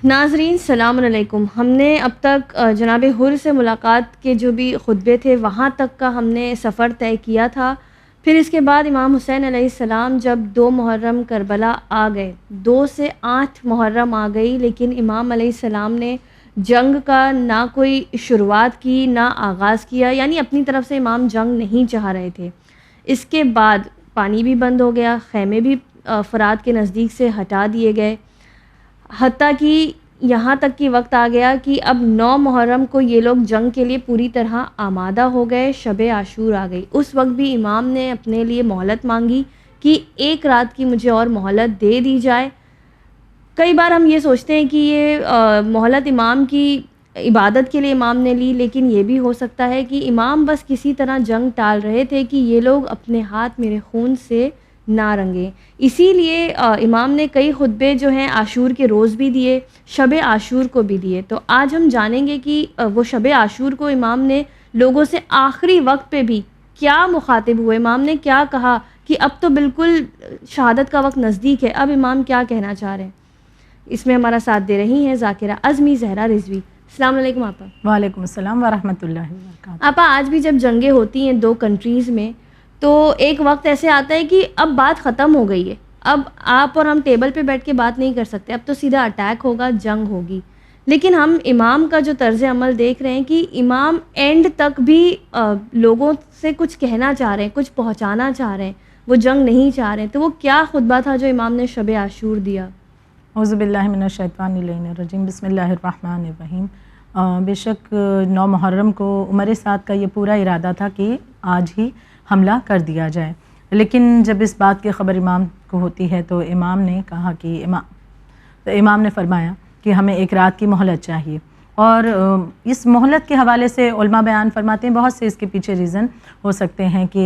ناظرین السلام علیکم. ہم نے اب تک جناب حر سے ملاقات کے جو بھی خطبے تھے وہاں تک کا ہم نے سفر طے کیا تھا. پھر اس کے بعد امام حسین علیہ السلام جب 2 محرم کربلا آ گئے، 2 سے 8 محرم آ گئی، لیکن امام علیہ السلام نے جنگ کا نہ کوئی شروعات کی نہ آغاز کیا، یعنی اپنی طرف سے امام جنگ نہیں چاہ رہے تھے. اس کے بعد پانی بھی بند ہو گیا، خیمے بھی فرات کے نزدیک سے ہٹا دیے گئے، حتیٰ کہ یہاں تک کہ وقت آ گیا کہ اب 9 محرم کو یہ لوگ جنگ کے لیے پوری طرح آمادہ ہو گئے. شب عاشور آ گئی. اس وقت بھی امام نے اپنے لیے مہلت مانگی کہ 1 رات کی مجھے اور مہلت دے دی جائے. کئی بار ہم یہ سوچتے ہیں کہ یہ مہلت امام کی عبادت کے لیے امام نے لی، لیکن یہ بھی ہو سکتا ہے کہ امام بس کسی طرح جنگ ٹال رہے تھے کہ یہ لوگ اپنے ہاتھ میرے خون سے نہ رنگیں. اسی لیے امام نے کئی خطبے جو ہیں عاشور کے روز بھی دیے، شب عاشور کو بھی دیے. تو آج ہم جانیں گے کہ وہ شب عاشور کو امام نے لوگوں سے آخری وقت پہ بھی کیا مخاطب ہوئے، امام نے کیا کہا کہ اب تو بالکل شہادت کا وقت نزدیک ہے، اب امام کیا کہنا چاہ رہے ہیں. اس میں ہمارا ساتھ دے رہی ہیں ذاکرہ اعظمی زہرا رضوی. السلام علیکم آپا. وعلیکم السلام ورحمۃ اللہ وبرکاتہ. آپا آج بھی جب جنگیں ہوتی ہیں 2 کنٹریز میں تو ایک وقت ایسے آتا ہے کہ اب بات ختم ہو گئی ہے، اب آپ اور ہم ٹیبل پہ بیٹھ کے بات نہیں کر سکتے، اب تو سیدھا اٹیک ہوگا، جنگ ہوگی. لیکن ہم امام کا جو طرز عمل دیکھ رہے ہیں کہ امام اینڈ تک بھی لوگوں سے کچھ کہنا چاہ رہے ہیں، کچھ پہنچانا چاہ رہے ہیں، وہ جنگ نہیں چاہ رہے ہیں. تو وہ کیا خطبہ تھا جو امام نے شب عاشور دیا؟ اعوذ باللہ من الشیطان الرجیم. بسم اللہ الرحمن الرحیم. بے شک 9 محرم کو عمر سعد کا یہ پورا ارادہ تھا کہ آج ہی حملہ کر دیا جائے، لیکن جب اس بات کی خبر امام کو ہوتی ہے تو امام نے کہا کہ امام نے فرمایا کہ ہمیں 1 رات کی مہلت چاہیے. اور اس مہلت کے حوالے سے علماء بیان فرماتے ہیں بہت سے اس کے پیچھے ریزن ہو سکتے ہیں کہ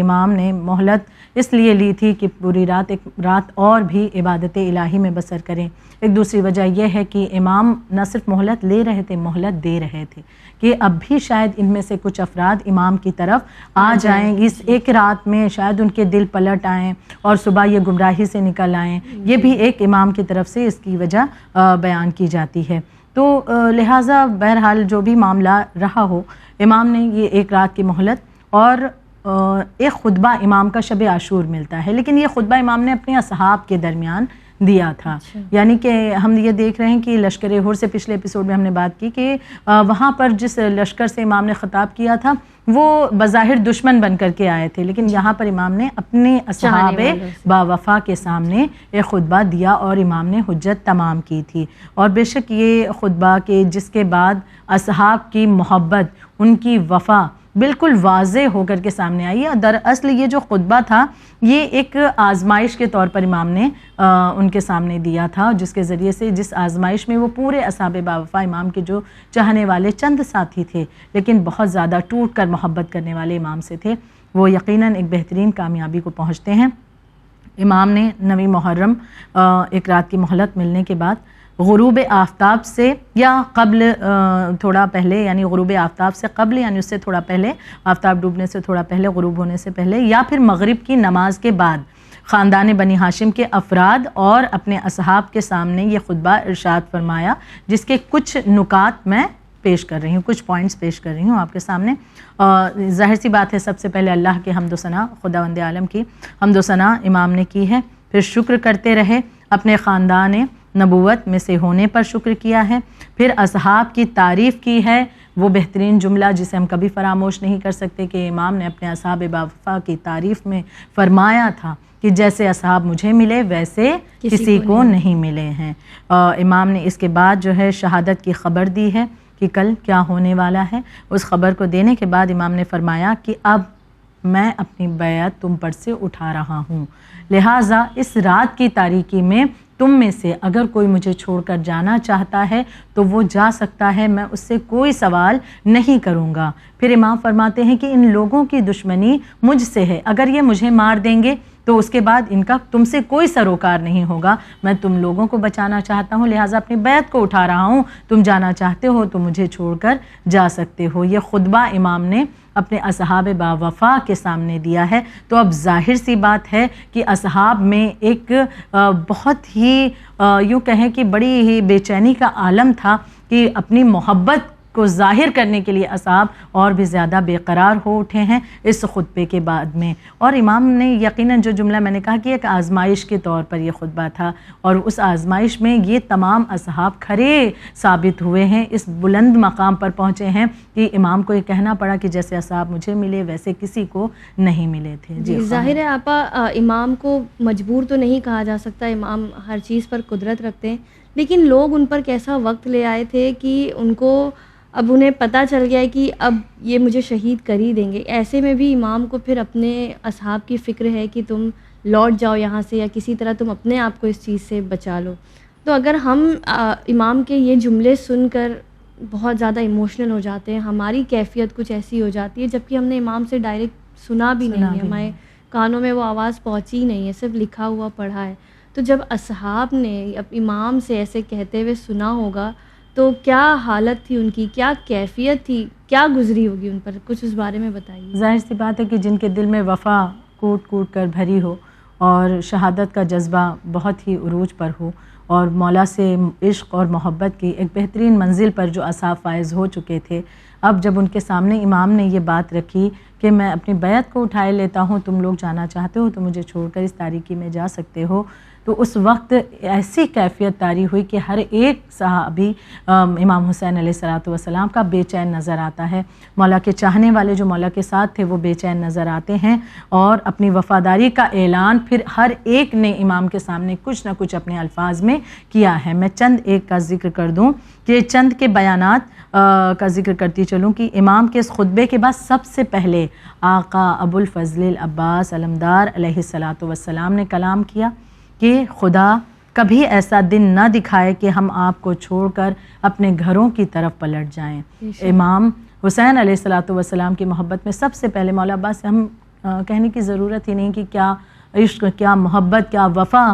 امام نے مہلت اس لیے لی تھی کہ پوری رات 1 رات اور بھی عبادت الہی میں بسر کریں. ایک دوسری وجہ یہ ہے کہ امام نہ صرف مہلت لے رہے تھے، مہلت دے رہے تھے کہ اب بھی شاید ان میں سے کچھ افراد امام کی طرف آ جائیں، اس 1 رات میں شاید ان کے دل پلٹ آئیں اور صبح یہ گمراہی سے نکل آئیں. یہ بھی ایک امام کی طرف سے اس کی وجہ بیان کی جاتی ہے. تو لہٰذا بہرحال جو بھی معاملہ رہا ہو، امام نے یہ 1 رات کی مہلت اور ایک خطبہ امام کا شب عاشور ملتا ہے، لیکن یہ خطبہ امام نے اپنے اصحاب کے درمیان دیا تھا. یعنی کہ ہم یہ دیکھ رہے ہیں کہ لشکر حر سے پچھلے ایپیسوڈ میں ہم نے بات کی کہ وہاں پر جس لشکر سے امام نے خطاب kیا تھا وہ بظاہر دشمن بن کر کے آئے تھے، لیکن یہاں پر امام نے اپنے اصحاب باوفا کے سامنے ایک خطبہ دیا اور امام نے حجت تمام کی تھی. اور بے شک یہ خطبہ کہ جس کے بعد اصحاب کی محبت، ان کی وفا بالکل واضح ہو کر کے سامنے آئی ہے. دراصل یہ جو خطبہ تھا یہ ایک آزمائش کے طور پر امام نے ان کے سامنے دیا تھا، جس کے ذریعے سے جس آزمائش میں وہ پورے اصحاب باوفا امام کے جو چاہنے والے چند ساتھی تھے لیکن بہت زیادہ ٹوٹ کر محبت کرنے والے امام سے تھے، وہ یقیناً ایک بہترین کامیابی کو پہنچتے ہیں. امام نے 9 محرم 1 رات کی مہلت ملنے کے بعد غروب آفتاب سے یا قبل تھوڑا پہلے، یعنی غروب آفتاب سے قبل یعنی اس سے تھوڑا پہلے، آفتاب ڈوبنے سے تھوڑا پہلے، غروب ہونے سے پہلے، یا پھر مغرب کی نماز کے بعد خاندان بنی ہاشم کے افراد اور اپنے اصحاب کے سامنے یہ خطبہ ارشاد فرمایا، جس کے کچھ نکات میں پیش کر رہی ہوں، کچھ پوائنٹس پیش کر رہی ہوں آپ کے سامنے. ظاہر سی بات ہے سب سے پہلے اللہ کے حمد و ثنا، خداوند عالم کی حمد و ثنا امام نے کی ہے. پھر شکر کرتے رہے، اپنے خاندان نبوت میں سے ہونے پر شکر کیا ہے. پھر اصحاب کی تعریف کی ہے، وہ بہترین جملہ جسے ہم کبھی فراموش نہیں کر سکتے کہ امام نے اپنے اصحاب باوفا کی تعریف میں فرمایا تھا کہ جیسے اصحاب مجھے ملے ویسے کسی کو نہیں ملے ہیں. امام نے اس کے بعد جو ہے شہادت کی خبر دی ہے کہ کل کیا ہونے والا ہے. اس خبر کو دینے کے بعد امام نے فرمایا کہ اب میں اپنی بیعت تم پر سے اٹھا رہا ہوں، لہٰذا اس رات کی تاریکی میں تم میں سے اگر کوئی مجھے چھوڑ کر جانا چاہتا ہے تو وہ جا سکتا ہے، میں اس سے کوئی سوال نہیں کروں گا. پھر امام فرماتے ہیں کہ ان لوگوں کی دشمنی مجھ سے ہے، اگر یہ مجھے مار دیں گے تو اس کے بعد ان کا تم سے کوئی سروکار نہیں ہوگا، میں تم لوگوں کو بچانا چاہتا ہوں، لہٰذا اپنی بیعت کو اٹھا رہا ہوں، تم جانا چاہتے ہو تو مجھے چھوڑ کر جا سکتے ہو۔ یہ خطبہ امام نے اپنے اصحاب باوفا کے سامنے دیا ہے۔ تو اب ظاہر سی بات ہے کہ اصحاب میں ایک بہت ہی یوں کہیں کہ بڑی ہی بے چینی کا عالم تھا کہ اپنی محبت کو ظاہر کرنے کے لیے اصحاب اور بھی زیادہ بے قرار ہو اٹھے ہیں اس خطبے کے بعد میں۔ اور امام نے یقیناً جو جملہ میں نے کہا کہ ایک آزمائش کے طور پر یہ خطبہ تھا، اور اس آزمائش میں یہ تمام اصحاب کھرے ثابت ہوئے ہیں، اس بلند مقام پر پہنچے ہیں کہ امام کو یہ کہنا پڑا کہ جیسے اصحاب مجھے ملے ویسے کسی کو نہیں ملے تھے۔ جی ظاہر ہے آپا امام کو مجبور تو نہیں کہا جا سکتا، امام ہر چیز پر قدرت رکھتے ہیں، لیکن لوگ ان پر کیسا وقت لے آئے تھے کہ ان کو اب انہیں پتہ چل گیا ہے کہ اب یہ مجھے شہید کر ہی دیں گے۔ ایسے میں بھی امام کو پھر اپنے اصحاب کی فکر ہے کہ تم لوٹ جاؤ یہاں سے، یا کسی طرح تم اپنے آپ کو اس چیز سے بچا لو۔ تو اگر ہم امام کے یہ جملے سن کر بہت زیادہ ایموشنل ہو جاتے ہیں، ہماری کیفیت کچھ ایسی ہو جاتی ہے، جبکہ ہم نے امام سے ڈائریکٹ سنا بھی نہیں ہے، ہمارے کانوں میں وہ آواز پہنچی نہیں ہے، صرف لکھا ہوا پڑھا ہے۔ تو جب اصحاب نے اب امام سے ایسے کہتے ہوئے سنا ہوگا تو کیا حالت تھی ان کی، کیا کیفیت تھی، کیا گزری ہوگی ان پر، کچھ اس بارے میں بتائیے۔ ظاہر سی بات ہے کہ جن کے دل میں وفا کوٹ کوٹ کر بھری ہو اور شہادت کا جذبہ بہت ہی عروج پر ہو، اور مولا سے عشق اور محبت کی ایک بہترین منزل پر جو اصحاب فائز ہو چکے تھے، اب جب ان کے سامنے امام نے یہ بات رکھی کہ میں اپنی بیعت کو اٹھائے لیتا ہوں، تم لوگ جانا چاہتے ہو تو مجھے چھوڑ کر اس تاریکی میں جا سکتے ہو، تو اس وقت ایسی کیفیت طاری ہوئی کہ ہر ایک صحابی امام حسین علیہ السلام کا بے چین نظر آتا ہے۔ مولا کے چاہنے والے جو مولا کے ساتھ تھے وہ بے چین نظر آتے ہیں، اور اپنی وفاداری کا اعلان پھر ہر ایک نے امام کے سامنے کچھ نہ کچھ اپنے الفاظ میں کیا ہے۔ میں چند ایک کا ذکر کر دوں کہ چند کے بیانات کا ذکر کرتی چلوں کہ امام کے اس خطبے کے بعد سب سے پہلے آقا ابو الفضل العباس علمدار علیہ السلام نے کلام کیا کہ خدا کبھی ایسا دن نہ دکھائے کہ ہم آپ کو چھوڑ کر اپنے گھروں کی طرف پلٹ جائیں۔ امام حسین علیہ السلام کی محبت میں سب سے پہلے مولا عباس سے ہم کہنے کی ضرورت ہی نہیں کہ کیا عشق، کیا محبت، کیا وفا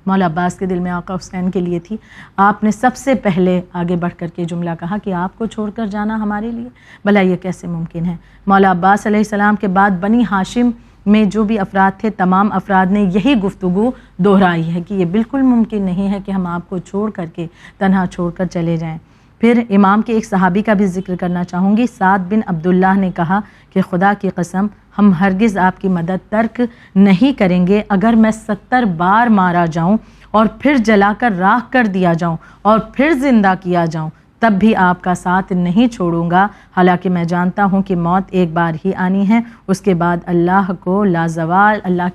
مولا عباس کے دل میں آقا حسین کے لیے تھی۔ آپ نے سب سے پہلے آگے بڑھ کر کے جملہ کہا کہ آپ کو چھوڑ کر جانا ہمارے لیے، بھلا یہ کیسے ممکن ہے۔ مولا عباس علیہ السلام کے بعد بنی ہاشم میں جو بھی افراد تھے، تمام افراد نے یہی گفتگو دہرائی ہے کہ یہ بالکل ممکن نہیں ہے کہ ہم آپ کو چھوڑ کر کے تنہا چھوڑ کر چلے جائیں۔ پھر امام کے ایک صحابی کا بھی ذکر کرنا چاہوں گی۔ سعد بن عبداللہ نے کہا کہ خدا کی قسم ہم ہرگز آپ کی مدد ترک نہیں کریں گے، اگر میں 70 بار مارا جاؤں اور پھر جلا کر راکھ کر دیا جاؤں اور پھر زندہ کیا جاؤں تب بھی آپ کا ساتھ نہیں چھوڑوں گا، حالانکہ میں جانتا ہوں کہ موت ایک بار ہی آنی ہے، اس کے بعد اللہ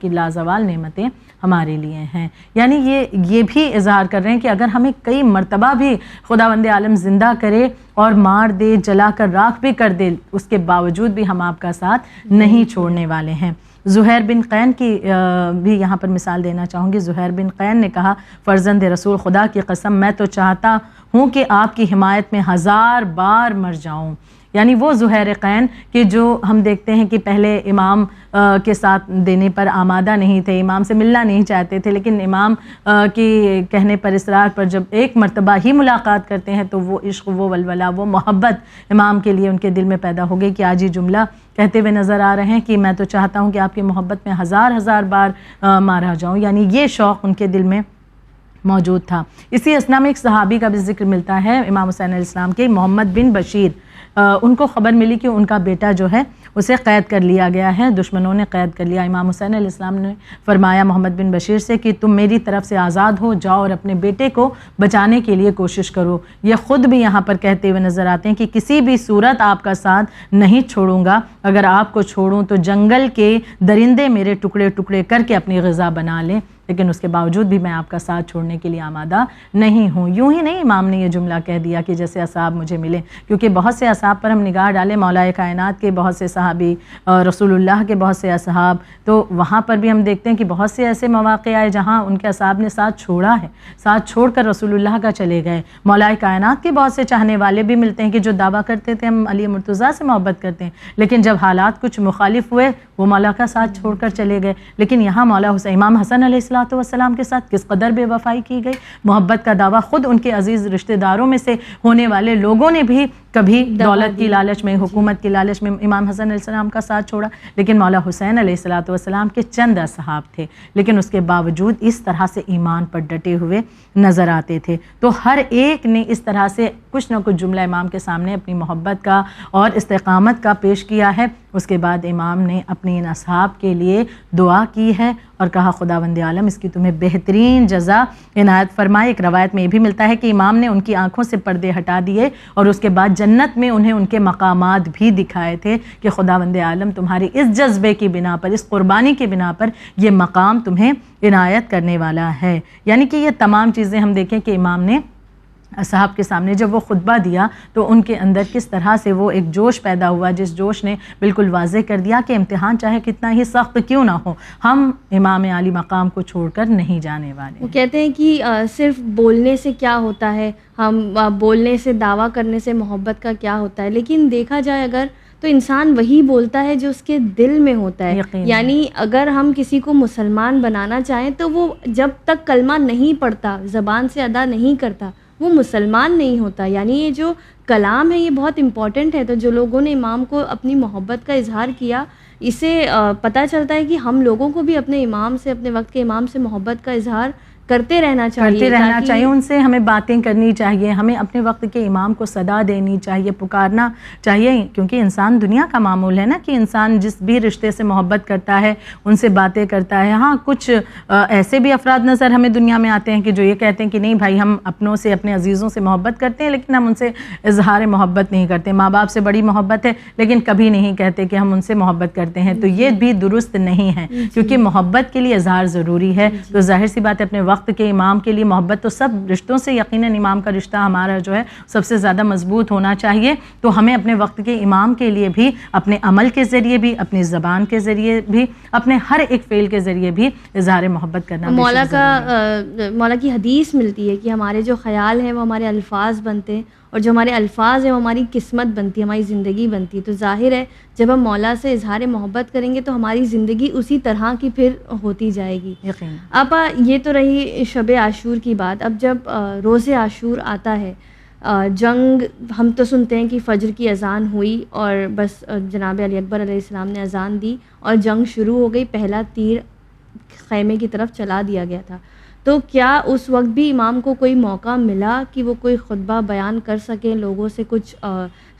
کی لازوال نعمتیں ہمارے لیے ہیں۔ یعنی یہ بھی اظہار کر رہے ہیں کہ اگر ہمیں کئی مرتبہ بھی خداوند عالم زندہ کرے اور مار دے، جلا کر راکھ بھی کر دے، اس کے باوجود بھی ہم آپ کا ساتھ نہیں چھوڑنے والے ہیں۔ زہیر بن قین کی بھی یہاں پر مثال دینا چاہوں گی۔ زہیر بن قین نے کہا فرزند رسول خدا کی قسم میں تو چاہتا ہوں کہ آپ کی حمایت میں 1000 بار مر جاؤں۔ یعنی وہ زہیر قین کہ جو ہم دیکھتے ہیں کہ پہلے امام کے ساتھ دینے پر آمادہ نہیں تھے، امام سے ملنا نہیں چاہتے تھے، لیکن امام کے کہنے پر اصرار پر جب ایک مرتبہ ہی ملاقات کرتے ہیں تو وہ عشق، وہ ولولہ، وہ محبت امام کے لیے ان کے دل میں پیدا ہو گئی کہ آج یہ جملہ کہتے ہوئے نظر آ رہے ہیں کہ میں تو چاہتا ہوں کہ آپ کی محبت میں 1000 بار مارا جاؤں۔ یعنی یہ شوق ان کے دل میں موجود تھا۔ اسی اثنا میں ایک صحابی کا بھی ذکر ملتا ہے امام حسین علیہ السلام کے، محمد بن بشیر۔ ان کو خبر ملی کہ ان کا بیٹا جو ہے اسے قید کر لیا گیا ہے، دشمنوں نے قید کر لیا۔ امام حسین علیہ السلام نے فرمایا محمد بن بشیر سے کہ تم میری طرف سے آزاد ہو جاؤ اور اپنے بیٹے کو بچانے کے لیے کوشش کرو۔ یہ خود بھی یہاں پر کہتے ہوئے نظر آتے ہیں کہ کسی بھی صورت آپ کا ساتھ نہیں چھوڑوں گا، اگر آپ کو چھوڑوں تو جنگل کے درندے میرے ٹکڑے ٹکڑے کر کے اپنی غذا بنا لیں، لیکن اس کے باوجود بھی میں آپ کا ساتھ چھوڑنے کے لیے آمادہ نہیں ہوں۔ یوں ہی نہیں امام نے یہ جملہ کہہ دیا کہ جیسے اصحاب مجھے ملے، کیونکہ بہت سے اصحاب پر ہم نگاہ ڈالیں، مولا کائنات کے بہت سے صحابی، رسول اللہ کے بہت سے اصحاب، تو وہاں پر بھی ہم دیکھتے ہیں کہ بہت سے ایسے مواقع آئے جہاں ان کے اصحاب نے ساتھ چھوڑا ہے، ساتھ چھوڑ کر رسول اللہ کا چلے گئے۔ مولا کائنات کے بہت سے چاہنے والے بھی ملتے ہیں کہ جو دعویٰ کرتے تھے ہم علی مرتضیٰ سے محبت کرتے ہیں، لیکن جب حالات کچھ مخالف ہوئے وہ مولا کا ساتھ چھوڑ کر چلے گئے، لیکن یہاں مولا حسین امام حسن علیہ السلام کے ساتھ کس قدر بے وفائی کی گئی. محبت کا دعویٰ خود ان کے عزیز رشتہ داروں میں سے ہونے والے لوگوں نے بھی کبھی دولت کی لالچ میں، حکومت کی لالچ میں امام حسن علیہ السلام کا ساتھ چھوڑا، لیکن مولا حسین علیہ السلام کے چند اصحاب تھے، لیکن اس کے باوجود اس طرح سے ایمان پر ڈٹے ہوئے نظر آتے تھے. تو ہر ایک نے اس طرح سے کچھ نہ کچھ جملہ امام کے سامنے اپنی محبت کا اور استقامت کا پیش کیا ہے. اس کے بعد امام نے اپنے ان اصحاب کے لیے دعا کی ہے اور کہا خداوند عالم اس کی تمہیں بہترین جزا عنایت فرمائے. ایک روایت میں یہ بھی ملتا ہے کہ امام نے ان کی آنکھوں سے پردے ہٹا دیے اور اس کے بعد جنت میں انہیں ان کے مقامات بھی دکھائے تھے کہ خداوند عالم تمہاری اس جذبے کی بنا پر، اس قربانی کی بنا پر یہ مقام تمہیں عنایت کرنے والا ہے. یعنی کہ یہ تمام چیزیں ہم دیکھیں کہ امام نے اصحاب کے سامنے جب وہ خطبہ دیا تو ان کے اندر کس طرح سے وہ ایک جوش پیدا ہوا، جس جوش نے بالکل واضح کر دیا کہ امتحان چاہے کتنا ہی سخت کیوں نہ ہو، ہم امام عالی مقام کو چھوڑ کر نہیں جانے والے. وہ کہتے ہیں کہ صرف بولنے سے کیا ہوتا ہے، ہم بولنے سے، دعویٰ کرنے سے محبت کا کیا ہوتا ہے، لیکن دیکھا جائے اگر تو انسان وہی بولتا ہے جو اس کے دل میں ہوتا ہے. یعنی اگر ہم کسی کو مسلمان بنانا چاہیں تو وہ جب تک کلمہ نہیں پڑھتا، زبان سے ادا نہیں کرتا، وہ مسلمان نہیں ہوتا. یعنی یہ جو کلام ہے یہ بہت امپورٹنٹ ہے. تو جو لوگوں نے امام کو اپنی محبت کا اظہار کیا، اسے پتہ چلتا ہے کہ ہم لوگوں کو بھی اپنے امام سے، اپنے وقت کے امام سے محبت کا اظہار کرتے رہنا چاہیے، ان سے ہمیں باتیں کرنی چاہیے، ہمیں اپنے وقت کے امام کو صدا دینی چاہیے، پکارنا چاہیے. کیونکہ انسان دنیا کا معمول ہے نا کہ انسان جس بھی رشتے سے محبت کرتا ہے ان سے باتیں کرتا ہے. ہاں کچھ ایسے بھی افراد نظر ہمیں دنیا میں آتے ہیں کہ جو یہ کہتے ہیں کہ نہیں بھائی ہم اپنوں سے، اپنے عزیزوں سے محبت کرتے ہیں لیکن ہم ان سے اظہار محبت نہیں کرتے. ماں باپ سے بڑی محبت ہے لیکن کبھی نہیں کہتے کہ ہم ان سے محبت کرتے ہیں. تو یہ بھی درست نہیں ہے کیونکہ محبت کے لیے اظہار ضروری ہے. تو ظاہر سی بات ہے اپنے وقت کے امام کے لیے محبت تو سب رشتوں سے یقیناً امام کا رشتہ ہمارا جو ہے سب سے زیادہ مضبوط ہونا چاہیے. تو ہمیں اپنے وقت کے امام کے لیے بھی اپنے عمل کے ذریعے بھی، اپنی زبان کے ذریعے بھی، اپنے ہر ایک فعل کے ذریعے بھی اظہار محبت کرنا. مولا کی حدیث ملتی ہے کہ ہمارے جو خیال ہیں وہ ہمارے الفاظ بنتے ہیں اور جو ہمارے الفاظ ہیں وہ ہماری قسمت بنتی ہے، ہماری زندگی بنتی ہے. تو ظاہر ہے جب ہم مولا سے اظہار محبت کریں گے تو ہماری زندگی اسی طرح کی پھر ہوتی جائے گی. اب یہ تو رہی شب عاشور کی بات. اب جب روز عاشور آتا ہے، جنگ ہم تو سنتے ہیں کہ فجر کی اذان ہوئی اور بس جناب علی اکبر علیہ السلام نے اذان دی اور جنگ شروع ہو گئی. پہلا تیر خیمے کی طرف چلا دیا گیا تھا. تو کیا اس وقت بھی امام کو کوئی موقع ملا کہ وہ کوئی خطبہ بیان کر سکیں، لوگوں سے کچھ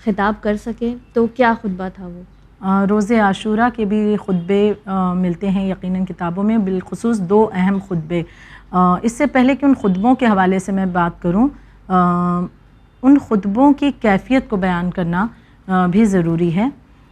خطاب کر سکیں؟ تو کیا خطبہ تھا وہ؟ روز عاشورہ کے بھی خطبے ملتے ہیں یقیناً کتابوں میں، بالخصوص دو اہم خطبے. اس سے پہلے کہ ان خطبوں کے حوالے سے میں بات کروں، ان خطبوں کی کیفیت کو بیان کرنا بھی ضروری ہے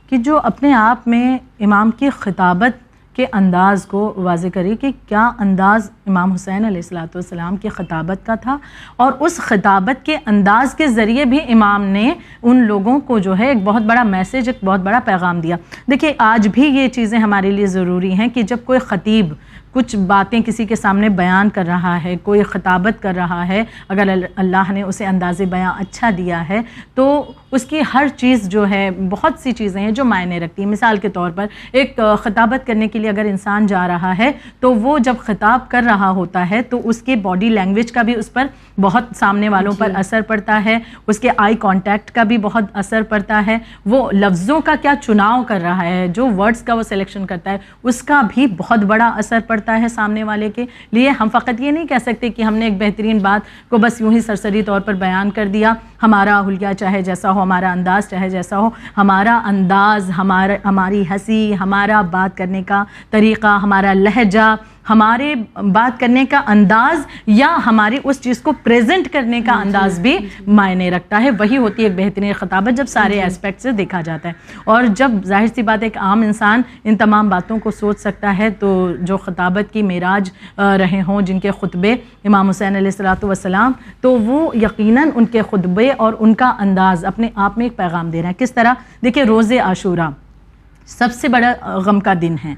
کہ جو اپنے آپ میں امام کی خطابت کے انداز کو واضح کرے کہ کیا انداز امام حسین علیہ السلام کی خطابت کا تھا، اور اس خطابت کے انداز کے ذریعے بھی امام نے ان لوگوں کو جو ہے ایک بہت بڑا میسیج، ایک بہت بڑا پیغام دیا. دیکھیں آج بھی یہ چیزیں ہمارے لیے ضروری ہیں کہ جب کوئی خطیب کچھ باتیں کسی کے سامنے بیان کر رہا ہے، کوئی خطابت کر رہا ہے، اگر اللہ نے اسے انداز بیان اچھا دیا ہے تو اس کی ہر چیز جو ہے، بہت سی چیزیں ہیں جو معنی رکھتی ہیں. مثال کے طور پر ایک خطابت کرنے کے لیے اگر انسان جا رہا ہے تو وہ جب خطاب کر رہا ہوتا ہے تو اس کے باڈی لینگویج کا بھی اس پر بہت سامنے والوں پر اثر پڑتا ہے، اس کے آئی کانٹیکٹ کا بھی بہت اثر پڑتا ہے، وہ لفظوں کا کیا چناؤ کر رہا ہے، جو ورڈز کا وہ سلیکشن کرتا ہے اس کا بھی بہت بڑا اثر پڑتا ہے سامنے والے کے لیے. ہم فقط یہ نہیں کہہ سکتے کہ ہم نے ایک بہترین بات کو بس یوں ہی سرسری طور پر بیان کر دیا، ہمارا حلیہ چاہے جیسا ہو، ہمارا انداز چاہے جیسا ہو، ہمارا انداز، ہماری ہنسی، ہمارا بات کرنے کا طریقہ، ہمارا لہجہ، ہمارے بات کرنے کا انداز یا ہماری اس چیز کو پریزنٹ کرنے کا انداز بھی معنی رکھتا ہے. وہی ہوتی ہے ایک بہترین خطابت جب سارے ایسپیکٹ سے دیکھا جاتا ہے. اور جب ظاہر سی بات ہے ایک عام انسان ان تمام باتوں کو سوچ سکتا ہے تو جو خطابت کی معراج رہے ہوں جن کے خطبے امام حسین علیہ السلام، تو وہ یقیناً ان کے خطبے اور ان کا انداز اپنے آپ میں ایک پیغام دے رہا ہے. کس طرح؟ دیکھیں روز عاشورہ سب سے بڑا غم کا دن ہے.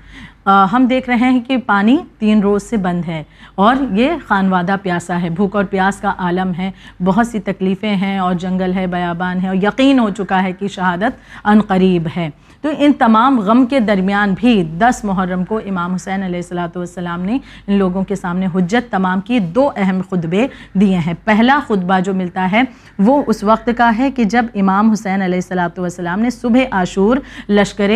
ہم دیکھ رہے ہیں کہ پانی 3 روز سے بند ہے اور یہ خانوادہ پیاسا ہے، بھوک اور پیاس کا عالم ہے، بہت سی تکلیفیں ہیں اور جنگل ہے، بیابان ہے، اور یقین ہو چکا ہے کہ شہادت عن قریب ہے۔ تو ان تمام غم کے درمیان بھی 10 محرم کو امام حسین علیہ السلام نے ان لوگوں کے سامنے حجت تمام کی 2 اہم خطبے دیے ہیں۔ پہلا خطبہ جو ملتا ہے وہ اس وقت کا ہے کہ جب امام حسین علیہ السلام نے صبح عاشور لشکر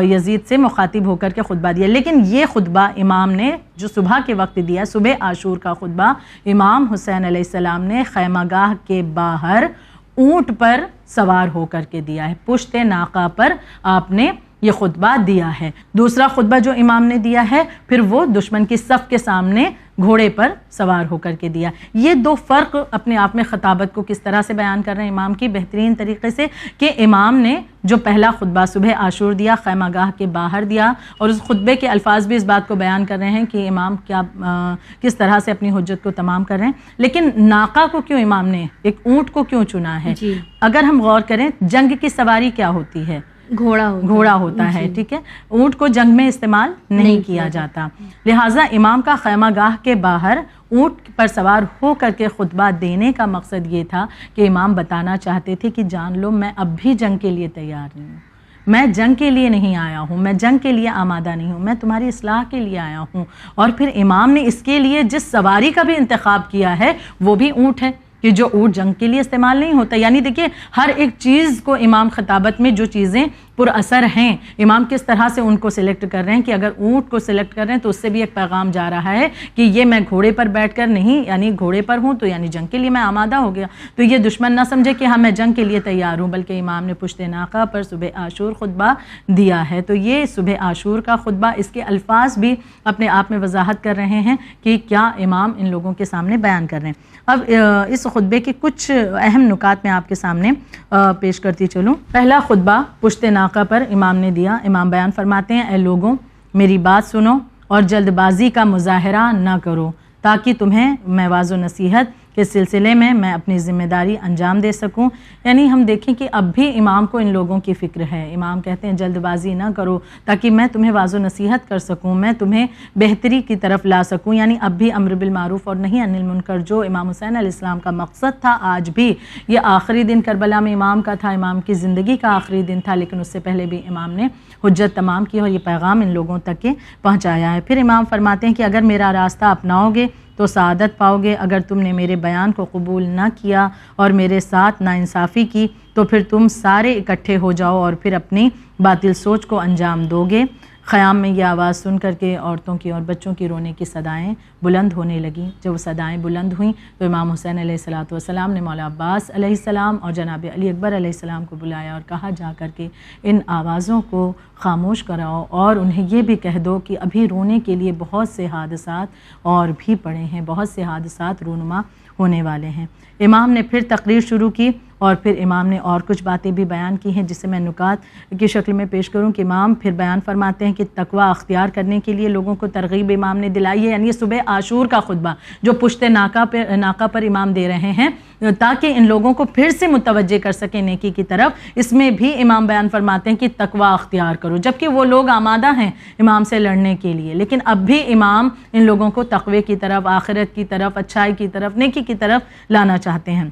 یزید سے مخاطب ہو کر کے خطبہ دیا، لیکن یہ خطبہ امام نے جو صبح کے وقت دیا، صبح عاشور کا خطبہ، امام حسین علیہ السلام نے خیمہ گاہ کے باہر اونٹ پر سوار ہو کر کے دیا ہے، پشت ناقہ پر آپ نے یہ خطبہ دیا ہے۔ دوسرا خطبہ جو امام نے دیا ہے پھر وہ دشمن کی صف کے سامنے گھوڑے پر سوار ہو کر کے دیا۔ یہ 2 فرق اپنے آپ میں خطابت کو کس طرح سے بیان کر رہے ہیں امام کی بہترین طریقے سے، کہ امام نے جو پہلا خطبہ صبح عاشور دیا، خیمہ گاہ کے باہر دیا، اور اس خطبے کے الفاظ بھی اس بات کو بیان کر رہے ہیں کہ امام کس طرح سے اپنی حجت کو تمام کر رہے ہیں۔ لیکن ناقہ کو کیوں امام نے ایک اونٹ کو کیوں چنا ہے؟ اگر ہم غور کریں جنگ کی سواری کیا ہوتی ہے؟ گھوڑا ہوتا ہے، ٹھیک ہے، اونٹ کو جنگ میں استعمال نہیں کیا جاتا، لہٰذا امام کا خیمہ گاہ کے باہر اونٹ پر سوار ہو کر کے خطبہ دینے کا مقصد یہ تھا کہ امام بتانا چاہتے تھے کہ جان لو میں اب بھی جنگ کے لیے تیار نہیں ہوں، میں جنگ کے لیے نہیں آیا ہوں، میں جنگ کے لیے آمادہ نہیں ہوں، میں تمہاری اصلاح کے لیے آیا ہوں۔ اور پھر امام نے اس کے لیے جس سواری کا بھی انتخاب کیا ہے وہ بھی اونٹ ہے، کہ جو اونٹ جنگ کے لیے استعمال نہیں ہوتا۔ یعنی دیکھیے ہر ایک چیز کو امام خطابت میں جو چیزیں پر اثر ہیں امام کس طرح سے ان کو سلیکٹ کر رہے ہیں، کہ اگر اونٹ کو سلیکٹ کر رہے ہیں تو اس سے بھی ایک پیغام جا رہا ہے کہ یہ میں گھوڑے پر بیٹھ کر نہیں، یعنی گھوڑے پر ہوں تو یعنی جنگ کے لیے میں آمادہ ہو گیا، تو یہ دشمن نہ سمجھے کہ ہاں میں جنگ کے لیے تیار ہوں، بلکہ امام نے پشت ناقہ پر صبح عاشور خطبہ دیا ہے۔ تو یہ صبح عاشور کا خطبہ، اس کے الفاظ بھی اپنے آپ میں وضاحت کر رہے ہیں کہ کیا امام ان لوگوں کے سامنے بیان کر رہے ہیں۔ اب اس خطبے کے کچھ اہم نکات میں آپ کے سامنے پیش کرتی چلوں۔ پہلا خطبہ پشت ناقہ پر امام نے دیا۔ امام بیان فرماتے ہیں، اے لوگوں میری بات سنو اور جلد بازی کا مظاہرہ نہ کرو، تاکہ تمہیں میں واعظ و نصیحت کے سلسلے میں اپنی ذمہ داری انجام دے سکوں۔ یعنی ہم دیکھیں کہ اب بھی امام کو ان لوگوں کی فکر ہے، امام کہتے ہیں جلد بازی نہ کرو تاکہ میں تمہیں واعظ و نصیحت کر سکوں، میں تمہیں بہتری کی طرف لا سکوں۔ یعنی اب بھی امر بالمعروف اور نہی عن المنکر جو امام حسین علیہ السلام کا مقصد تھا، آج بھی یہ آخری دن کربلا میں امام کا تھا، امام کی زندگی کا آخری دن تھا، لیکن اس سے پہلے بھی امام نے حجت تمام کی اور یہ پیغام ان لوگوں تک کے پہنچایا ہے۔ پھر امام فرماتے ہیں کہ اگر میرا راستہ اپناؤ گے تو سعادت پاؤ گے، اگر تم نے میرے بیان کو قبول نہ کیا اور میرے ساتھ ناانصافی کی تو پھر تم سارے اکٹھے ہو جاؤ اور پھر اپنی باطل سوچ کو انجام دو گے۔ خیام میں یہ آواز سن کر کے عورتوں کی اور بچوں کی رونے کی صدائیں بلند ہونے لگیں۔ جب وہ صدائیں بلند ہوئیں تو امام حسین علیہ السلام نے مولا عباس علیہ السلام اور جناب علی اکبر علیہ السلام کو بلایا اور کہا جا کر کے ان آوازوں کو خاموش کراؤ اور انہیں یہ بھی کہہ دو کہ ابھی رونے کے لیے بہت سے حادثات اور بھی پڑے ہیں، بہت سے حادثات رونما ہونے والے ہیں۔ امام نے پھر تقریر شروع کی اور پھر امام نے اور کچھ باتیں بھی بیان کی ہیں جسے میں نکات کی شکل میں پیش کروں کہ امام پھر بیان فرماتے ہیں کہ تقوی اختیار کرنے کے لیے لوگوں کو ترغیب امام نے دلائی ہے۔ یعنی صبح عاشور کا خطبہ جو پشت ناقہ پر امام دے رہے ہیں تاکہ ان لوگوں کو پھر سے متوجہ کر سکیں نیکی کی طرف، اس میں بھی امام بیان فرماتے ہیں کہ تقوی اختیار کرو، جبکہ وہ لوگ آمادہ ہیں امام سے لڑنے کے لیے، لیکن اب بھی امام ان لوگوں کو تقوی کی طرف، آخرت کی طرف، اچھائی کی طرف، نیکی کی طرف لانا چاہتے ہیں۔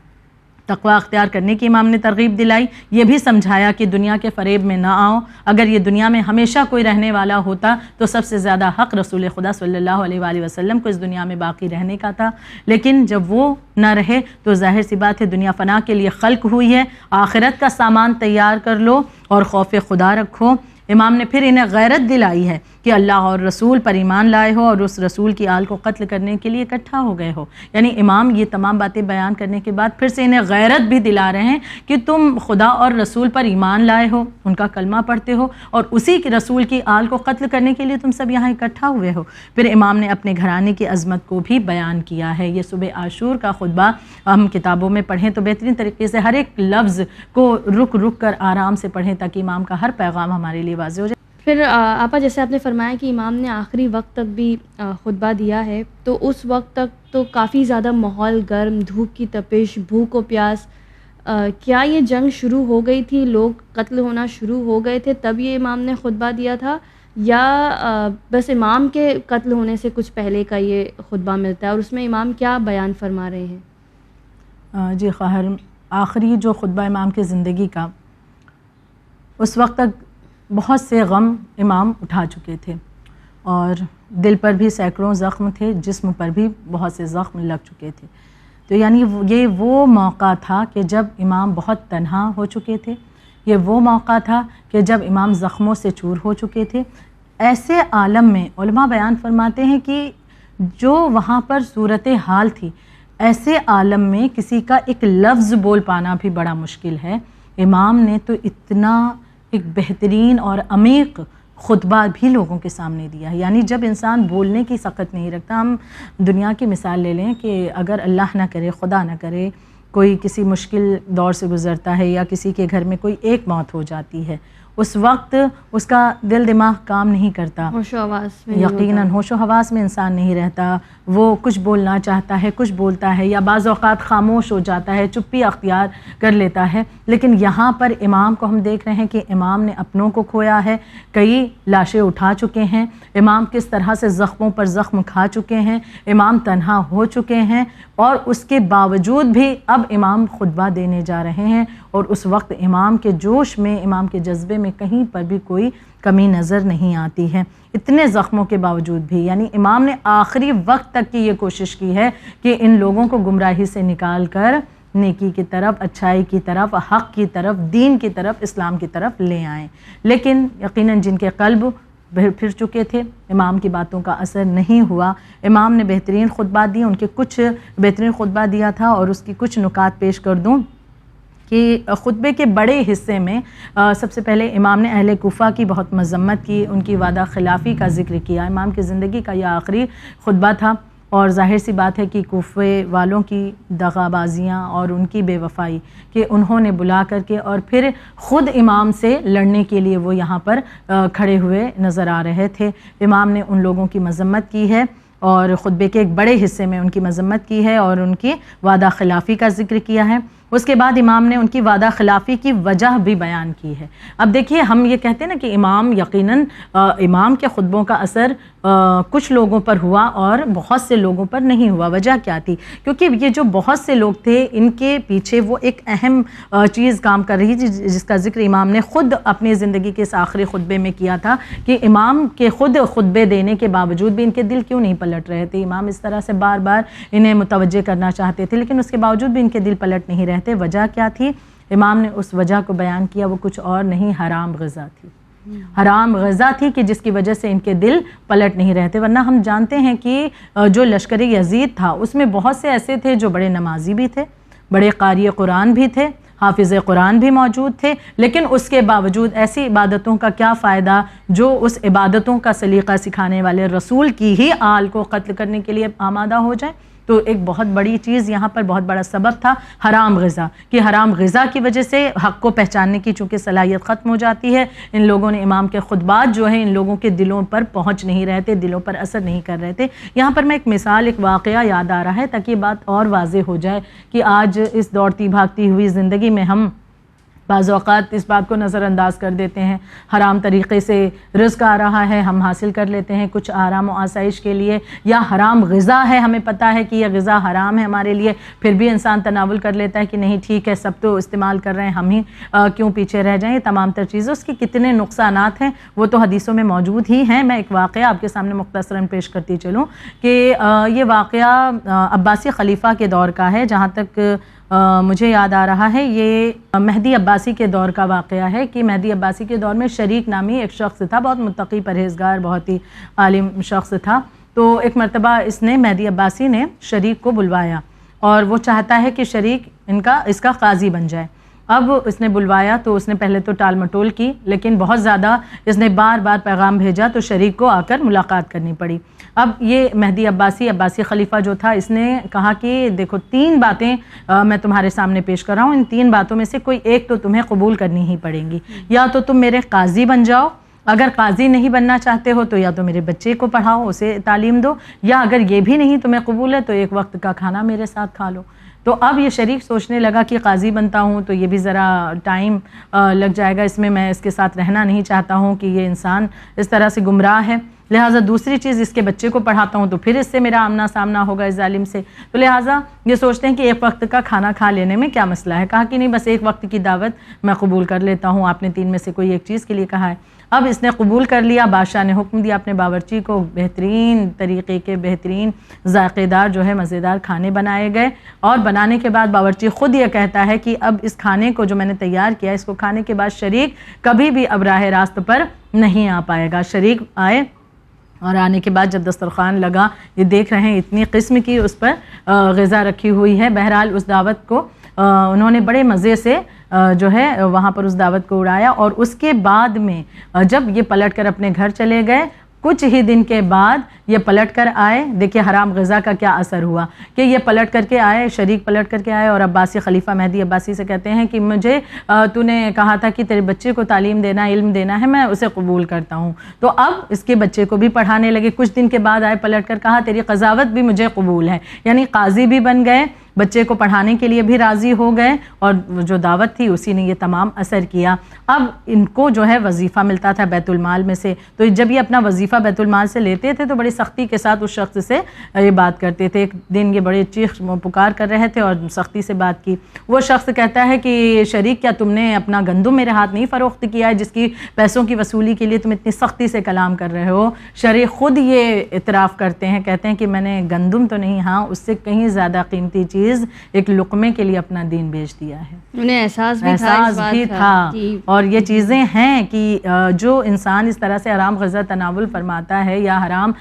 تقوی اختیار کرنے کی امام نے ترغیب دلائی، یہ بھی سمجھایا کہ دنیا کے فریب میں نہ آؤ، اگر یہ دنیا میں ہمیشہ کوئی رہنے والا ہوتا تو سب سے زیادہ حق رسول خدا صلی اللہ علیہ وآلہ وسلم کو اس دنیا میں باقی رہنے کا تھا، لیکن جب وہ نہ رہے تو ظاہر سی بات ہے دنیا فنا کے لیے خلق ہوئی ہے، آخرت کا سامان تیار کر لو اور خوف خدا رکھو۔ امام نے پھر انہیں غیرت دلائی ہے کہ اللہ اور رسول پر ایمان لائے ہو اور اس رسول کی آل کو قتل کرنے کے لیے اکٹھا ہو گئے ہو۔ یعنی امام یہ تمام باتیں بیان کرنے کے بعد پھر سے انہیں غیرت بھی دلا رہے ہیں کہ تم خدا اور رسول پر ایمان لائے ہو، ان کا کلمہ پڑھتے ہو اور اسی کے رسول کی آل کو قتل کرنے کے لیے تم سب یہاں اکٹھا ہوئے ہو۔ پھر امام نے اپنے گھرانے کی عظمت کو بھی بیان کیا ہے۔ یہ صبح عاشور کا خطبہ ہم کتابوں میں پڑھیں تو بہترین طریقے سے ہر ایک لفظ کو رک رک کر آرام سے پڑھیں تاکہ امام کا ہر پیغام ہمارے لیے واضح ہو جائے۔ پھر آپا جیسے آپ نے فرمایا کہ امام نے آخری وقت تک بھی خطبہ دیا ہے، تو اس وقت تک تو کافی زیادہ ماحول گرم، دھوپ کی تپش، بھوک و پیاس، کیا یہ جنگ شروع ہو گئی تھی، لوگ قتل ہونا شروع ہو گئے تھے تب یہ امام نے خطبہ دیا تھا، یا بس امام کے قتل ہونے سے کچھ پہلے کا یہ خطبہ ملتا ہے، اور اس میں امام کیا بیان فرما رہے ہیں؟ جی خواہر، آخری جو خطبہ امام کی زندگی کا، اس وقت تک بہت سے غم امام اٹھا چکے تھے، اور دل پر بھی سینکڑوں زخم تھے، جسم پر بھی بہت سے زخم لگ چکے تھے. تو یعنی یہ وہ موقع تھا کہ جب امام بہت تنہا ہو چکے تھے، یہ وہ موقع تھا کہ جب امام زخموں سے چور ہو چکے تھے. ایسے عالم میں علماء بیان فرماتے ہیں کہ جو وہاں پر صورتحال تھی، ایسے عالم میں کسی کا ایک لفظ بول پانا بھی بڑا مشکل ہے. امام نے تو اتنا ایک بہترین اور عمیق خطبہ بھی لوگوں کے سامنے دیا ہے. یعنی جب انسان بولنے کی سخت نہیں رکھتا، ہم دنیا کی مثال لے لیں کہ اگر اللہ نہ کرے، خدا نہ کرے، کوئی کسی مشکل دور سے گزرتا ہے یا کسی کے گھر میں کوئی ایک موت ہو جاتی ہے، اس وقت اس کا دل دماغ کام نہیں کرتا، ہوش و حواس میں یقیناً ہوش و حواس میں انسان نہیں رہتا. وہ کچھ بولنا چاہتا ہے، کچھ بولتا ہے، یا بعض اوقات خاموش ہو جاتا ہے، چپی اختیار کر لیتا ہے. لیکن یہاں پر امام کو ہم دیکھ رہے ہیں کہ امام نے اپنوں کو کھویا ہے، کئی لاشیں اٹھا چکے ہیں، امام کس طرح سے زخموں پر زخم کھا چکے ہیں، امام تنہا ہو چکے ہیں، اور اس کے باوجود بھی اب امام خطبہ دینے جا رہے ہیں. اور اس وقت امام کے جوش میں، امام کے جذبے میں کہیں پر بھی کوئی کمی نظر نہیں آتی ہے، اتنے زخموں کے باوجود بھی. یعنی امام نے آخری وقت تک کی یہ کوشش کی ہے کہ ان لوگوں کو گمراہی سے نکال کر نیکی کی طرف، اچھائی کی طرف، حق کی طرف، دین کی طرف، اسلام کی طرف لے آئیں. لیکن یقیناً جن کے قلب پھر چکے تھے، امام کی باتوں کا اثر نہیں ہوا. امام نے بہترین خطبہ دی، ان کے کچھ بہترین خطبہ دیا تھا، اور اس کی کچھ نکات پیش کر دوں کہ خطبے کے بڑے حصے میں سب سے پہلے امام نے اہل کوفہ کی بہت مذمت کی، ان کی وعدہ خلافی کا ذکر کیا. امام کی زندگی کا یہ آخری خطبہ تھا، اور ظاہر سی بات ہے کہ کوفے والوں کی دغا بازیاں اور ان کی بے وفائی کہ انہوں نے بلا کر کے اور پھر خود امام سے لڑنے کے لیے وہ یہاں پر کھڑے ہوئے نظر آ رہے تھے. امام نے ان لوگوں کی مذمت کی ہے، اور خطبے کے ایک بڑے حصے میں ان کی مذمت کی ہے اور ان کی وعدہ خلافی کا ذکر کیا ہے. اس کے بعد امام نے ان کی وعدہ خلافی کی وجہ بھی بیان کی ہے. اب دیکھیے، ہم یہ کہتے ہیں نا کہ امام یقیناً امام کے خطبوں کا اثر کچھ لوگوں پر ہوا اور بہت سے لوگوں پر نہیں ہوا. وجہ کیا تھی؟ کیونکہ یہ جو بہت سے لوگ تھے، ان کے پیچھے وہ ایک اہم چیز کام کر رہی تھی جس کا ذکر امام نے خود اپنی زندگی کے اس آخری خطبے میں کیا تھا کہ امام کے خود خطبے دینے کے باوجود بھی ان کے دل کیوں نہیں پلٹ رہے تھے. امام اس طرح سے بار بار انہیں متوجہ کرنا چاہتے تھے، لیکن اس کے باوجود بھی ان کے دل پلٹ نہیں رہتے. وجہ کیا تھی؟ امام نے اس وجہ کو بیان کیا، وہ کچھ اور نہیں، حرام غذا تھی. حرام غذا تھی کہ جس کی وجہ سے ان کے دل پلٹ نہیں رہتے. ورنہ ہم جانتے ہیں کہ جو لشکر یزید تھا اس میں بہت سے ایسے تھے جو بڑے نمازی بھی تھے، بڑے قاری قرآن بھی تھے، حافظ قرآن بھی موجود تھے، لیکن اس کے باوجود ایسی عبادتوں کا کیا فائدہ جو اس عبادتوں کا سلیقہ سکھانے والے رسول کی ہی آل کو قتل کرنے کے لیے آمادہ ہو جائیں. تو ایک بہت بڑی چیز یہاں پر، بہت بڑا سبب تھا حرام غذا، کہ حرام غذا کی وجہ سے حق کو پہچاننے کی چونکہ صلاحیت ختم ہو جاتی ہے. ان لوگوں نے امام کے خطبات جو ہیں ان لوگوں کے دلوں پر پہنچ نہیں رہے تھے، دلوں پر اثر نہیں کر رہے تھے. یہاں پر میں ایک مثال، ایک واقعہ یاد آ رہا ہے تاکہ یہ بات اور واضح ہو جائے کہ آج اس دوڑتی بھاگتی ہوئی زندگی میں ہم بعض اوقات اس بات کو نظر انداز کر دیتے ہیں. حرام طریقے سے رزق آ رہا ہے، ہم حاصل کر لیتے ہیں کچھ آرام و آسائش کے لیے، یا حرام غذا ہے، ہمیں پتہ ہے کہ یہ غذا حرام ہے ہمارے لیے، پھر بھی انسان تناول کر لیتا ہے کہ نہیں ٹھیک ہے، سب تو استعمال کر رہے ہیں، ہم ہی کیوں پیچھے رہ جائیں. یہ تمام تر چیزیں، اس کے کتنے نقصانات ہیں وہ تو حدیثوں میں موجود ہی ہیں. میں ایک واقعہ آپ کے سامنے مختصراً پیش کرتی چلوں کہ یہ واقعہ عباسی خلیفہ کے دور کا ہے. جہاں تک مجھے یاد آ رہا ہے یہ مہدی عباسی کے دور کا واقعہ ہے کہ مہدی عباسی کے دور میں شریک نامی ایک شخص تھا، بہت متقی پرہیزگار، بہت ہی عالم شخص تھا. تو ایک مرتبہ مہدی عباسی نے شریک کو بلوایا اور وہ چاہتا ہے کہ شریک اس کا قاضی بن جائے. اب اس نے بلوایا تو اس نے پہلے تو ٹال مٹول کی، لیکن بہت زیادہ اس نے بار بار پیغام بھیجا تو شریک کو آ کر ملاقات کرنی پڑی. اب یہ مہدی عباسی خلیفہ جو تھا، اس نے کہا کہ دیکھو 3 باتیں میں تمہارے سامنے پیش کر رہا ہوں، ان 3 باتوں میں سے کوئی ایک تو تمہیں قبول کرنی ہی پڑیں گی. یا تو تم میرے قاضی بن جاؤ، اگر قاضی نہیں بننا چاہتے ہو تو یا تو میرے بچے کو پڑھاؤ، اسے تعلیم دو، یا اگر یہ بھی نہیں تمہیں قبول ہے تو ایک وقت کا کھانا میرے ساتھ کھا لو۔ تو اب یہ شریک سوچنے لگا کہ قاضی بنتا ہوں تو یہ بھی ذرا ٹائم لگ جائے گا، اس میں اس کے ساتھ رہنا نہیں چاہتا ہوں کہ یہ انسان اس طرح سے گمراہ ہے، لہٰذا دوسری چیز اس کے بچے کو پڑھاتا ہوں تو پھر اس سے میرا آمنا سامنا ہوگا اس ظالم سے، تو لہٰذا یہ سوچتے ہیں کہ ایک وقت کا کھانا کھا لینے میں کیا مسئلہ ہے۔ کہا کہ نہیں، بس ایک وقت کی دعوت میں قبول کر لیتا ہوں، آپ نے 3 میں سے کوئی ایک چیز کے لیے کہا ہے۔ اب اس نے قبول کر لیا، بادشاہ نے حکم دیا اپنے باورچی کو، بہترین طریقے کے بہترین ذائقے دار جو ہے مزیدار کھانے بنائے گئے، اور بنانے کے بعد باورچی خود یہ کہتا ہے کہ اب اس کھانے کو جو میں نے تیار کیا اس کو کھانے کے بعد شریک کبھی بھی اب راہ راست پر نہیں آ پائے گا۔ شریک آئے اور آنے کے بعد جب دسترخوان لگا، یہ دیکھ رہے ہیں اتنی قسم کی اس پر غذا رکھی ہوئی ہے، بہرحال اس دعوت کو انہوں نے بڑے مزے سے جو ہے وہاں پر اس دعوت کو اڑایا، اور اس کے بعد میں جب یہ پلٹ کر اپنے گھر چلے گئے، کچھ ہی دن کے بعد یہ پلٹ کر آئے۔ دیکھیں حرام غذا کا کیا اثر ہوا کہ یہ پلٹ کر کے آئے، شریک پلٹ کر کے آئے اور عباسی خلیفہ مہدی عباسی سے کہتے ہیں کہ مجھے تو نے کہا تھا کہ تیرے بچے کو تعلیم دینا، علم دینا ہے، میں اسے قبول کرتا ہوں، تو اب اس کے بچے کو بھی پڑھانے لگے۔ کچھ دن کے بعد آئے پلٹ کر، کہا تیری قضاوت بھی مجھے قبول ہے، یعنی قاضی بھی بن گئے، بچے کو پڑھانے کے لیے بھی راضی ہو گئے، اور جو دعوت تھی اسی نے یہ تمام اثر کیا۔ اب ان کو جو ہے وظیفہ ملتا تھا بیت المال میں سے، تو جب یہ اپنا وظیفہ بیت المال سے لیتے تھے تو بڑی سختی کے ساتھ اس شخص سے یہ بات کرتے تھے۔ ایک دن یہ بڑے چیخ پکار کر رہے تھے اور سختی سے بات کی۔ وہ شخص کہتا ہے کہ شریک، کیا تم نے اپنا گندم میرے ہاتھ نہیں فروخت کیا ہے جس کی پیسوں کی وصولی کے لیے تم اتنی سختی سے کلام کر رہے ہو؟ شریک خود یہ اعتراف کرتے ہیں، کہتے ہیں کہ میں نے گندم تو نہیں، ہاں اس سے کہیں زیادہ قیمتی چیز ایک لقمے کے لیے اپنا دین بیچ دیا ہے۔ انہیں احساس بھی تھا اور یہ چیزیں ہیں کہ جو انسان اس طرح سے حرام غذا تناول فرماتا ہے یا حرام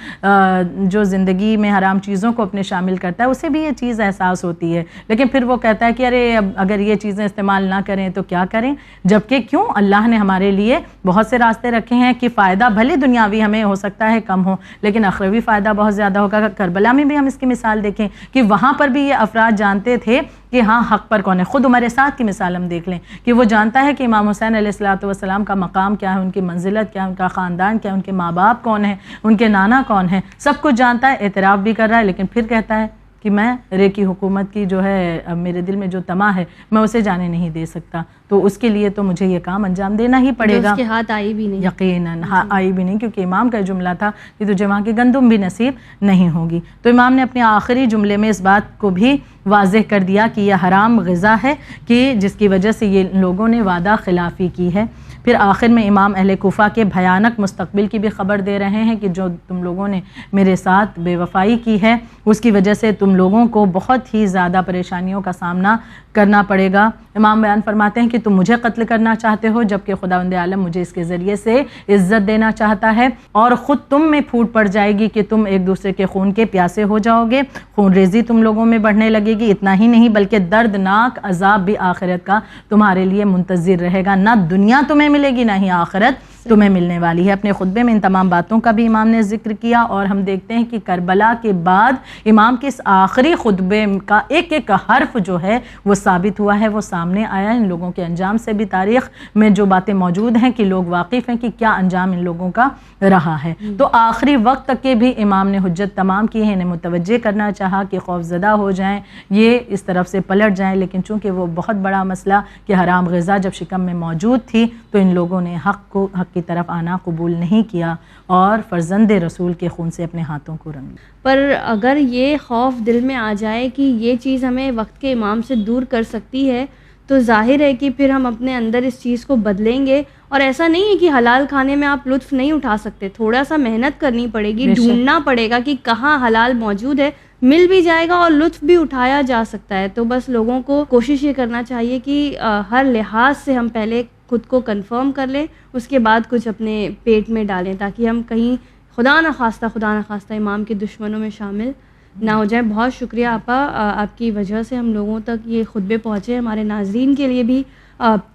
جو زندگی میں حرام چیزوں کو اپنے شامل کرتا ہے، اسے بھی یہ چیز احساس ہوتی ہے، لیکن پھر وہ کہتا ہے کہ ارے اگر یہ چیزیں استعمال نہ کریں تو کیا کریں، جبکہ کیوں اللہ نے ہمارے لیے بہت سے راستے رکھے ہیں کہ فائدہ بھلے دنیاوی ہمیں ہو سکتا ہے کم ہو لیکن اخروی فائدہ بہت زیادہ ہوگا۔ کربلا میں بھی ہم اس کی مثال دیکھیں کہ وہاں پر بھی یہ افراد جانتے تھے کہ ہاں حق پر کون ہے۔ خود عمر سعد کی مثال ہم دیکھ لیں کہ وہ جانتا ہے کہ امام حسین علیہ السلام کا مقام کیا ہے، ان کی منزلت کیا ہے، ان کا خاندان کیا ہے، ان کے ماں باپ کون ہیں، ان کے نانا کون ہیں، سب کچھ جانتا ہے، اعتراف بھی کر رہا ہے، لیکن پھر کہتا ہے کہ میں رے کی حکومت کی جو ہے میرے دل میں جو طمع ہے میں اسے جانے نہیں دے سکتا، تو اس کے لیے تو مجھے یہ کام انجام دینا ہی پڑے گا۔ اس کے ہاتھ آئی بھی نہیں، یقیناً آئی بھی نہیں، کیونکہ امام کا جملہ تھا کہ تجھے وہاں کی گندم بھی نصیب نہیں ہوگی۔ تو امام نے اپنے آخری جملے میں اس بات کو بھی واضح کر دیا کہ یہ حرام غذا ہے کہ جس کی وجہ سے یہ لوگوں نے وعدہ خلافی کی ہے۔ پھر آخر میں امام اہل کوفہ کے بھیانک مستقبل کی بھی خبر دے رہے ہیں کہ جو تم لوگوں نے میرے ساتھ بے وفائی کی ہے اس کی وجہ سے تم لوگوں کو بہت ہی زیادہ پریشانیوں کا سامنا کرنا پڑے گا۔ امام بیان فرماتے ہیں کہ تم مجھے قتل کرنا چاہتے ہو جبکہ خداوند عالم مجھے اس کے ذریعے سے عزت دینا چاہتا ہے، اور خود تم میں پھوٹ پڑ جائے گی کہ تم ایک دوسرے کے خون کے پیاسے ہو جاؤ گے، خون ریزی تم لوگوں میں بڑھنے لگے گی۔ اتنا ہی نہیں بلکہ دردناک عذاب بھی آخرت کا تمہارے لیے منتظر رہے گا، نہ دنیا تمہیں ملے گی نہ ہی آخرت تمہیں ملنے والی ہے۔ اپنے خطبے میں ان تمام باتوں کا بھی امام نے ذکر کیا، اور ہم دیکھتے ہیں کہ کربلا کے بعد امام کے اس آخری خطبے کا ایک ایک حرف جو ہے وہ ثابت ہوا ہے، وہ سامنے آیا۔ ان لوگوں کے انجام سے بھی تاریخ میں جو باتیں موجود ہیں کہ لوگ واقف ہیں کہ کیا انجام ان لوگوں کا رہا ہے، تو آخری وقت تک کے بھی امام نے حجت تمام کی ہے، انہیں متوجہ کرنا چاہا کہ خوف زدہ ہو جائیں، یہ اس طرف سے پلٹ جائیں، لیکن چونکہ وہ بہت بڑا مسئلہ کہ حرام غذا جب شکم میں موجود تھی تو ان لوگوں نے حق کی طرف آنا قبول نہیں کیا اور فرزند رسول کے خون سے اپنے ہاتھوں کو رنگ۔ پر اگر یہ خوف دل میں آ جائے کہ یہ چیز ہمیں وقت کے امام سے دور کر سکتی ہے تو ظاہر ہے کہ پھر ہم اپنے اندر اس چیز کو بدلیں گے، اور ایسا نہیں ہے کہ حلال کھانے میں آپ لطف نہیں اٹھا سکتے، تھوڑا سا محنت کرنی پڑے گی، ڈھونڈنا پڑے گا کہ کہاں حلال موجود ہے، مل بھی جائے گا اور لطف بھی اٹھایا جا سکتا ہے۔ تو بس لوگوں کو کوشش یہ کرنا چاہیے کہ ہر لحاظ سے ہم پہلے خود کو کنفرم کر لیں، اس کے بعد کچھ اپنے پیٹ میں ڈالیں تاکہ ہم کہیں خدا نخواستہ امام کے دشمنوں میں شامل نہ ہو جائیں۔ بہت شکریہ آپا، آپ کی وجہ سے ہم لوگوں تک یہ خطبے پہنچے، ہمارے ناظرین کے لیے بھی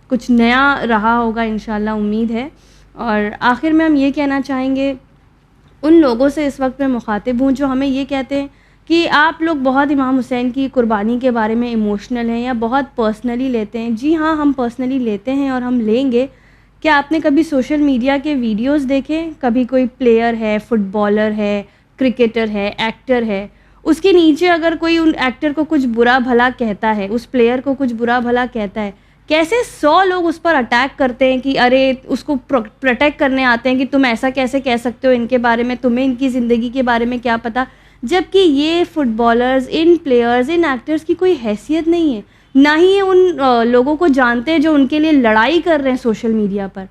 کچھ نیا رہا ہوگا انشاءاللہ، امید ہے۔ اور آخر میں ہم یہ کہنا چاہیں گے ان لوگوں سے اس وقت میں مخاطب ہوں جو ہمیں یہ کہتے ہیں کہ آپ لوگ بہت امام حسین کی قربانی کے بارے میں ایموشنل ہیں یا بہت پرسنلی لیتے ہیں۔ جی ہاں، ہم پرسنلی لیتے ہیں اور ہم لیں گے، کیا آپ نے کبھی سوشل میڈیا کے ویڈیوز دیکھے؟ کبھی کوئی پلیئر ہے، فٹ بالر ہے، کرکٹر ہے، ایکٹر ہے، اس کے نیچے اگر کوئی ان ایکٹر کو کچھ برا بھلا کہتا ہے، اس پلیئر کو کچھ برا بھلا کہتا ہے، کیسے 100 لوگ اس پر اٹیک کرتے ہیں کہ ارے اس کو پروٹیکٹ کرنے آتے ہیں کہ تم ایسا کیسے کہہ سکتے ہو ان کے بارے میں، تمہیں ان کی زندگی کے بارے میں کیا پتہ، جبکہ یہ فٹ بالرز، ان پلیئرز، ان ایکٹرز کی کوئی حیثیت نہیں ہے، نہ ہی یہ ان لوگوں کو جانتے ہیں جو ان کے لیے لڑائی کر رہے ہیں سوشل میڈیا پر.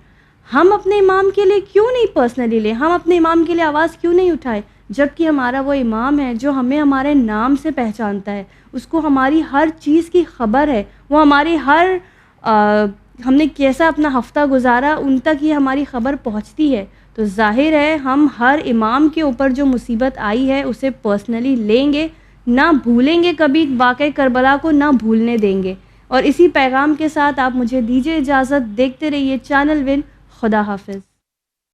ہم اپنے امام کے لیے کیوں نہیں پرسنلی لیں؟ ہم اپنے امام کے لیے آواز کیوں نہیں اٹھائے؟ جبکہ ہمارا وہ امام ہے جو ہمیں ہمارے نام سے پہچانتا ہے، اس کو ہماری ہر چیز کی خبر ہے، وہ ہماری ہم نے کیسا اپنا ہفتہ گزارا ان تک یہ ہماری خبر پہنچتی ہے. تو ظاہر ہے ہم ہر امام کے اوپر جو مصیبت آئی ہے اسے پرسنلی لیں گے، نہ بھولیں گے کبھی واقعہ کربلا کو، نہ بھولنے دیں گے. اور اسی پیغام کے ساتھ آپ مجھے دیجیے اجازت. دیکھتے رہیے چینل ون. خدا حافظ.